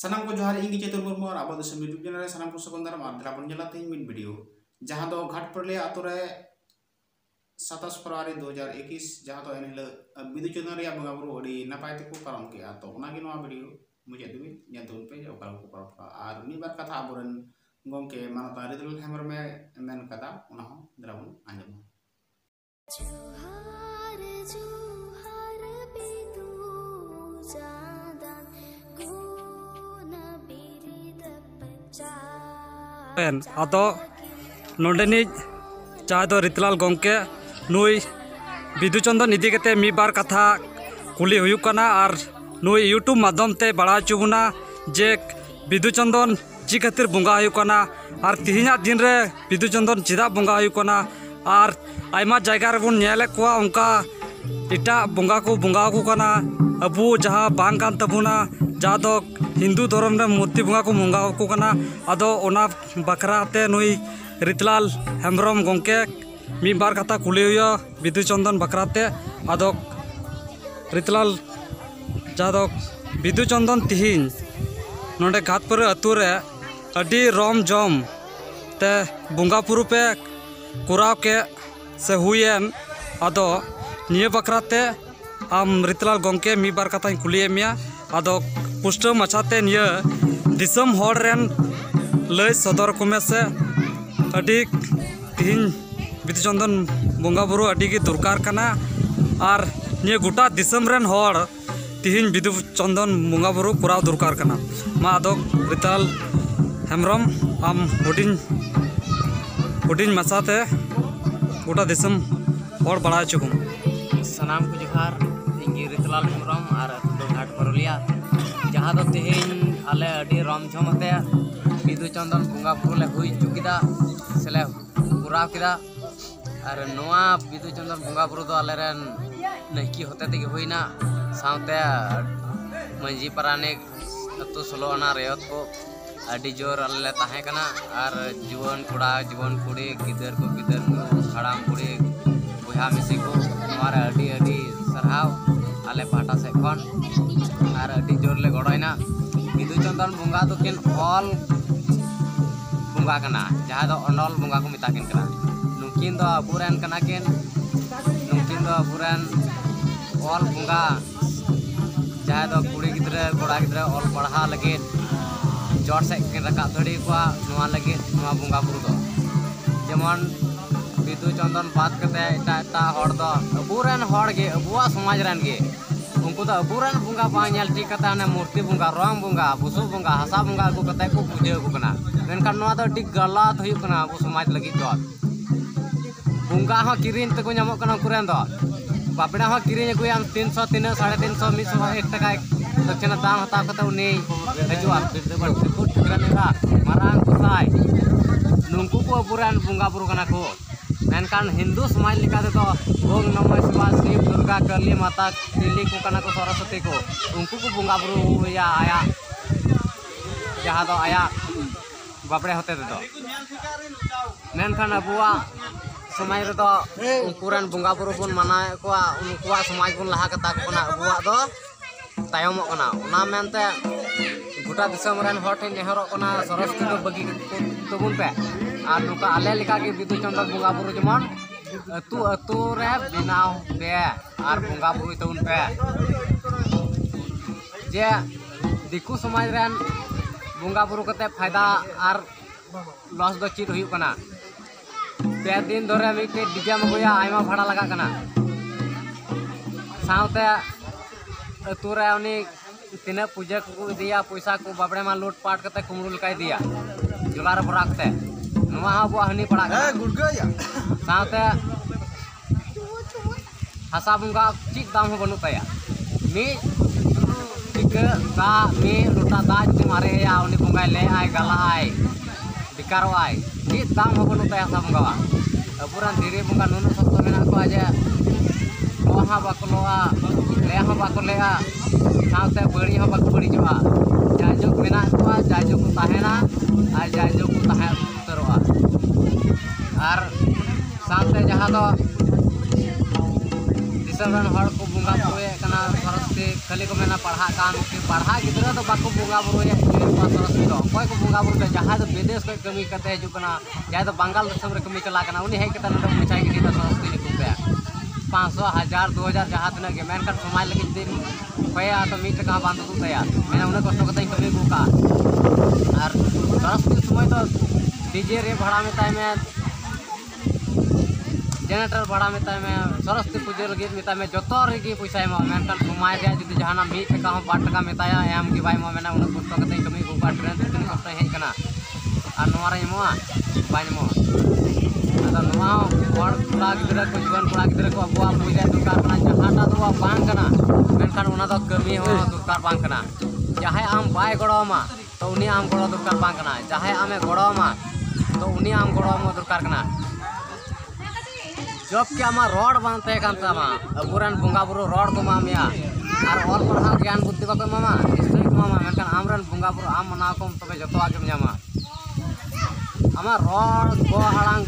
सानाम को जोहार इंगी चेतुर मुर्मू और आबो दिसम यूट्यूब चैनल सानाम को सगोंदार माद्रा बन जला तीन मिनट वीडियो जहां दो घाटपरले आतुरे 27 फरवरी 2021 जहां दो एनहिल बिदु चंदन रिया बंगा बुरु अडी नापाय तेको पारम के तो ओनागे नोआ वीडियो मुझे दुबी ᱧᱮᱞ पे ओकरा को पारम और मिबार कथा आबोरन गमके मानता रिदुल हेमर में मेन कदा ओना हो द्राबन आंजम जोहार जोहार बिदु जादान गुना बिरिद पंचा आदो नोंडेनी चाहे दो रितलाल गंके नुई बिदु चंदन इदी कते मी बार कथा कुली हुयुक कना और नुई यूट्यूब माध्यम ते बड़ा चुबुना जे बिदु चंदन ची खातिर बंगा हुयुक कना और तिहिना दिन रे बिदु चंदन चिदा बंगा हुयुक कना और आयमा जायगा रे बन नेले कोआ उनका इटा बंगा को कना अबु जहां बांग कान तबुना जा दो हिंदू धर्म रे मूर्ति बंगा को कना आदो ओना बकरा ते नुई रितलाल हेम्ब्रम गंके मी बार कथा कुली हुया बिदु चंदन बकराते आदो रितलाल जादो बिदु चंदन तिहिन नोंडे घाटपुर अतु रे अडी रोम जम ते बंगा पुरु पे कुराव के से हुयन आदो निये बकराते आम रितलाल गंके मी बार कथा कुली मिया आदो पुष्ट मचाते निये दिसम होड़ रेन लय सदर कुमे से अडी तिहिन बिदु चंदन बंगा बुरु अडी गे दरकार कना और निये गोटा दिसम रेन होड़ तिहिन बिदु चंदन बंगा बुरु कुराव दरकार कना मा आदो रितलाल हेम्ब्रम आम हुडिन मसाते गोटा दिसम होड़ बड़ा चुकुम सनाम को जोहार इंगी रितलाल हेम्ब्रम और दो घाट परलिया जहाँ दो तेहेन आले अडी रम झमते बिदु चंदन बंगा बुरु ले हुई चुकिदा सेले कुराव किदा और नोआ बिदु चंदन बंगा बुरु दो आले रेन नहकी होते तेगे हुईना सावते मंजी पारानिक अतु सोलो आना रेयत को अडी जोर आले ताहे कना और जुवन कोड़ा जुवन कुड़ी गिदर को हड़ाम कुड़ी बुहा मिसी को हमारे अडी अडी सरहाव आले पाटा से खन और अडी जोर ले गड़ाइना बिदु चंदन बंगा तो किन ऑल बंगा कना जहाँ दो अनल बंगा को मिताकिन कना नुकिन दो अबुरेन कना किन नुकिन दो अबुरेन ऑल बंगा जहाँ दो कुड़ी गिद्रे कोड़ा गिद्रे ऑल पढ़ा लगे जोर से किन रका धड़ी को नुआ लगे नुआ बंगा बुरु दो जेमन बिदु चंदन बात करते एटा हड़ दो अबुरेन हड़ गे अबुआ समाज रेन गे उनको तो अबुरेन बंगा बाल ठीक करते मूर्ति बंगा रंग बंगा बुसु बंगा हसा बंगा अगू करते को पूजा को कना मेनखान नोआ दो डी गलत हुई कना अबु समाज लगी दो बंगा हो किरीन तको नामो कना कुरेन दो बापड़ा हो किरीन अगुया 300 3 350 100 1 टका दक्षिणा दाम हताव करते उनी हजुआ बिरदबड़ ठकरानेगा मारांग कुसाय नुंकु को अबुरेन बंगा बुरु कना को मेनखान हिंदू समाज लिखा दे तो ओम नमः शिवाय शिव दुर्गा काली माता तिली को कना को सरस्वती को उनको को बंगा बुरु या आया जहाँ दो आया बापड़े होते दे दो मेनखान अबुआ समाज रे दो उनकुरन बंगा बुरु बन मनाए को उनकुआ समाज बन लहा कता को ना अबुआ दो तायमो कना ओना मेनते गोटा दिसम रेन हर ठेन नेहरो कना सरस्वती को बगी तबुन पे और नुका आले लिखा के बिदु चंदन बंगा बुरु जमन अतु अतु रे बिनाव पे और बंगा बुरु तबुन पे जे दिकु समाज रेन बंगा बुरु कते फायदा और लॉस दो चीज हुई कना पे दिन धरे मिटे डीजे में गोया आयमा भाड़ा लगा कना सावते अतु रे उनी तीना पूजा को दिया पैसा को बाबड़े मा लूट पाट करते कुमरू लकाय दिया जुगार पर रखते नवा अबु हनी पड़ा सावते हसा बंगा चिक दाम हो बनु तया मी टिका दा मी लोटा दा जति मारे या उनी बंगाय ले आय गला आय बिकारो आय चिक दाम हो बनु तया हसा बंगा अबुरान धीरे बंगा नुनु सत्तो मेना को आजे लोहा बाकलोआ ले हा बाकलेआ सावते बड़ी हो बाक बड़ी जोआ जायजुक मेना को जायजुक ताहेना आ जायजुक ताहे उतरोआ और सावते जहां दो दिसम रन हड़ को बुंगा बुरुए कना सरस्वती खाली को मेना पढ़ा कान के पढ़ा गिदरा तो बाको बुंगा बुरुए सरस्वती दो कोई को बुंगा बुरु जहां तो विदेश को कमी करते है जो कना या तो बंगाल दिसम रे कमी चला कना उनी है के तना मुचाई के दी सरस्वती निकु पे 500 1000 2000 जहां तना के मेन कर समाज लगे दिन पया तो मीट का बांध दू तया मेना उन कष्ट कतई कमी बुका और सरस्वती समय तो डीजे रे भाड़ा में ताई में जनरेटर भाड़ा में ताई में सरस्वती पूजा लगे में में जो रेगी पैसा एम मेनकान समय रे जुदी जहाना मीट का 5 टका मेताया एम की भाई मेना उन कष्ट कतई कमी बुका ट्रेन तीन कष्ट है कना और नोआ रे एमोआ बाय एमो अदा नोआ और कोड़ा गिदरा को जीवन कोड़ा गिदरा को अबुआ पूजा दुकान कना जहाटा दो बांग कना मेनकान उना दो कमी हो दुकान बांग कना जहां आम बाय गड़ोमा तो उनी आम गड़ो दुकान बांग कना जहां आमे गड़ोमा तो उनी आम गड़ोमा दुकान कना जब के आमा रोड बांधते कान तमा अबुरन बुंगा बुरु रोड को मामिया और पढ़ा ज्ञान बुद्धि बाको मामा निश्चय को मामा मेनकान आमरन बुंगा बुरु आम मना को तबे जतो आगे जामा आमा रोड गो हड़ांग